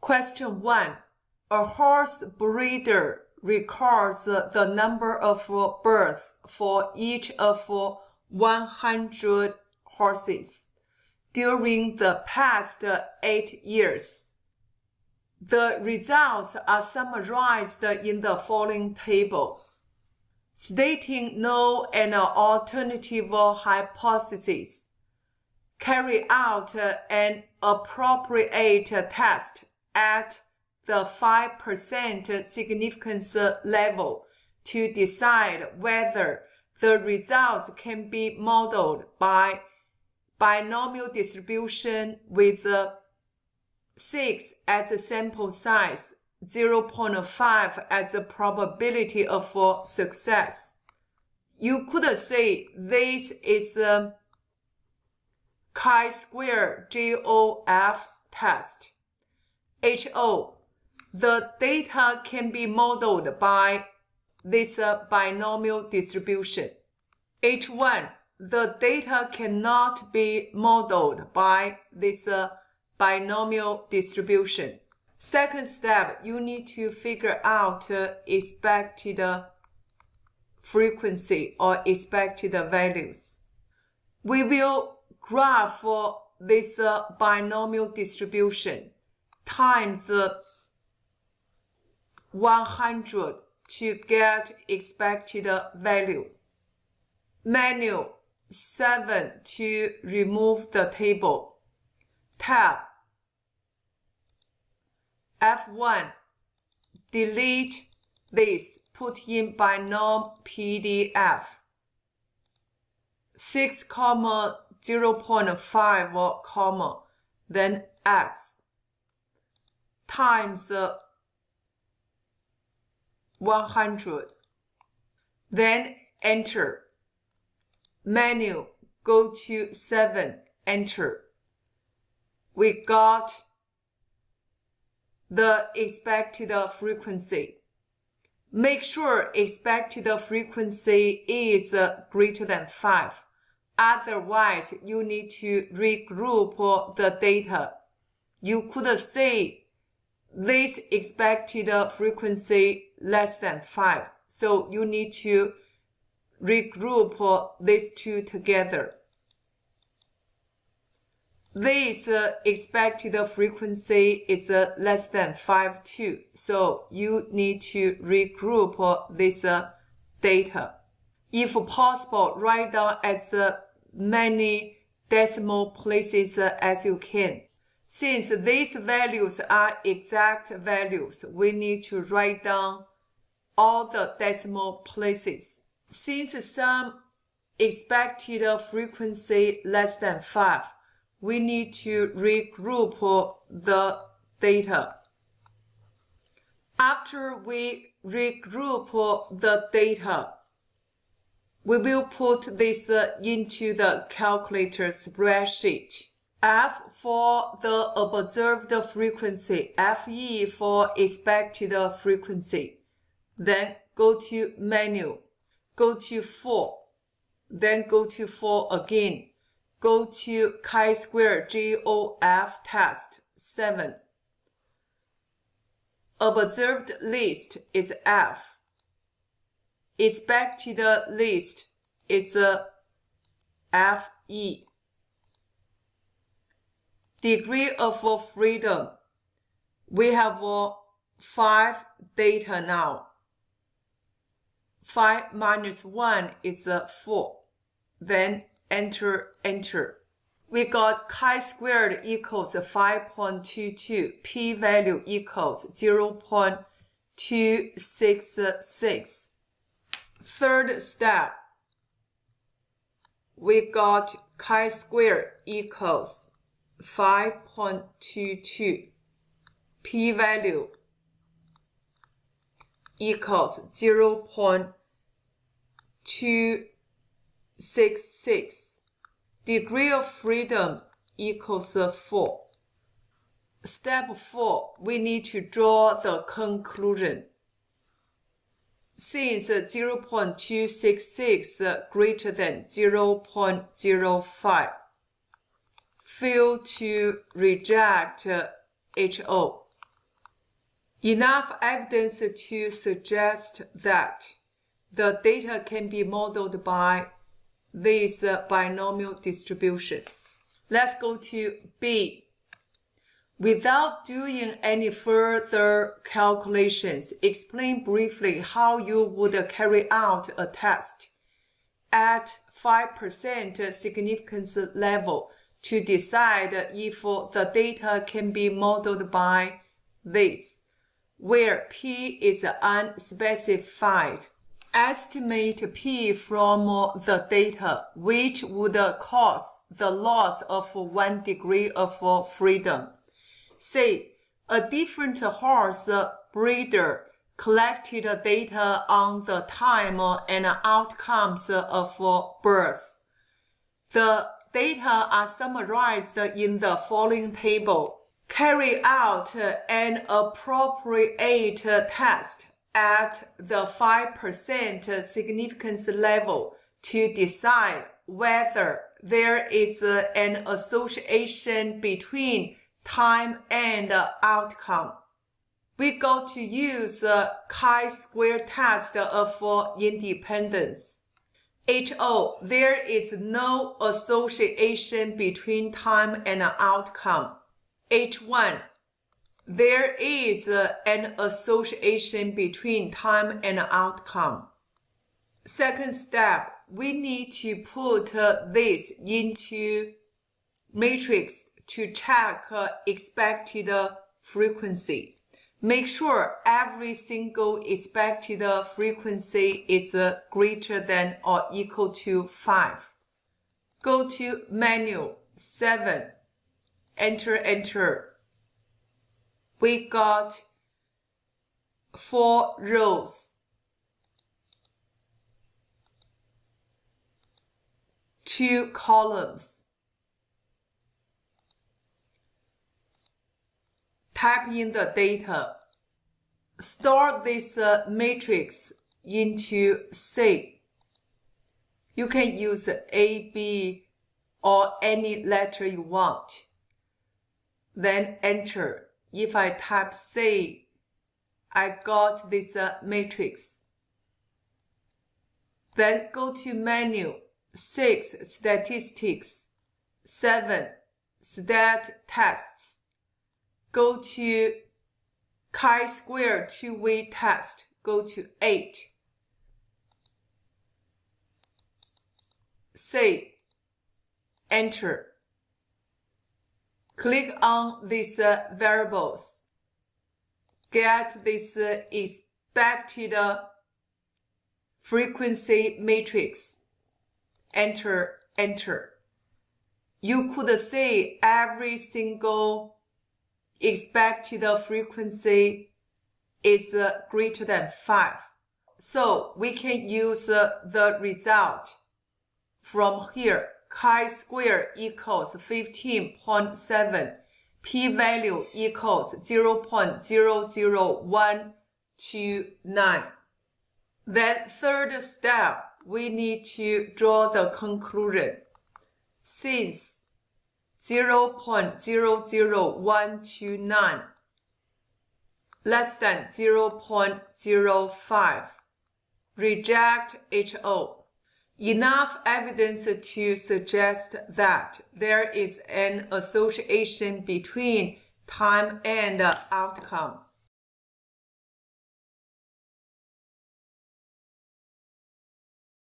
Question 1. A horse breeder records the number of births for each of 100 horses during the past 8 years. The results are summarized in the following table. Stating no and alternative hypotheses. Carry out an appropriate test at the 5% significance level to decide whether the results can be modeled by binomial distribution with 6 as a sample size, 0.5 as a probability of success. You could say this is a chi-square GOF test. HO. The data can be modeled by this binomial distribution. H1. The data cannot be modeled by this binomial distribution. Second step, you need to figure out expected frequency or expected values. We will graph this binomial distribution times 100 to get expected value. Menu 7 to remove the table. Tab F1. Delete this, put in binom PDF. 6, 0.5, comma, then X times 100. Then enter. Menu, go to 7, enter. We got the expected frequency. Make sure expected frequency is greater than 5. Otherwise, you need to regroup the data. You could say this expected frequency less than 5. So you need to regroup these two together. This expected frequency is less than 5 too. So you need to regroup this data. If possible, write down as many decimal places as you can. Since these values are exact values, we need to write down all the decimal places. Since some expected frequency less than 5, we need to regroup the data. After we regroup the data, we will put this into the calculator spreadsheet. F for the observed frequency, FE for expected frequency. Then go to menu, go to 4, then go to 4 again. Go to chi-square GOF test 7. Observed list is F. Expected list is FE. Degree of freedom. We have 5 data now. 5 minus 1 is 4. Then enter. We got chi-squared equals 5.22, p-value equals 0.266. Third step, we got chi-squared equals 5.22, p-value equals 0.266. Degree of freedom equals 4. Step 4, we need to draw the conclusion. Since 0.266 greater than 0.05, fail to reject HO. Enough evidence to suggest that the data can be modeled by this binomial distribution. Let's go to B. Without doing any further calculations, explain briefly how you would carry out a test at 5% significance level to decide if the data can be modeled by this, where P is unspecified. Estimate P from the data, which would cause the loss of 1 degree of freedom. Say, a different horse breeder collected data on the time and outcomes of birth. The data are summarized in the following table. Carry out an appropriate test at the 5% significance level to decide whether there is an association between time and outcome. We got to use chi-square test of independence. HO, there is no association between time and outcome. H1, there is an association between time and outcome. Second step, we need to put this into matrix to check expected frequency. Make sure every single expected frequency is greater than or equal to 5. Go to menu 7, enter. We got 4 rows, 2 columns. Type in the data. Store this matrix into C. You can use A, B, or any letter you want. Then enter. If I type C, I got this matrix. Then go to menu, 6, statistics, 7, stat tests. Go to chi-square two-way test. Go to 8. Save. Enter. Click on these variables. Get this expected frequency matrix. Enter. You could see every single expected frequency is greater than 5. So we can use the result from here. Chi-square equals 15.7. P-value equals 0.00129. Then third step, we need to draw the conclusion. Since 0.00129 less than 0.05, reject HO. Enough evidence to suggest that there is an association between time and outcome.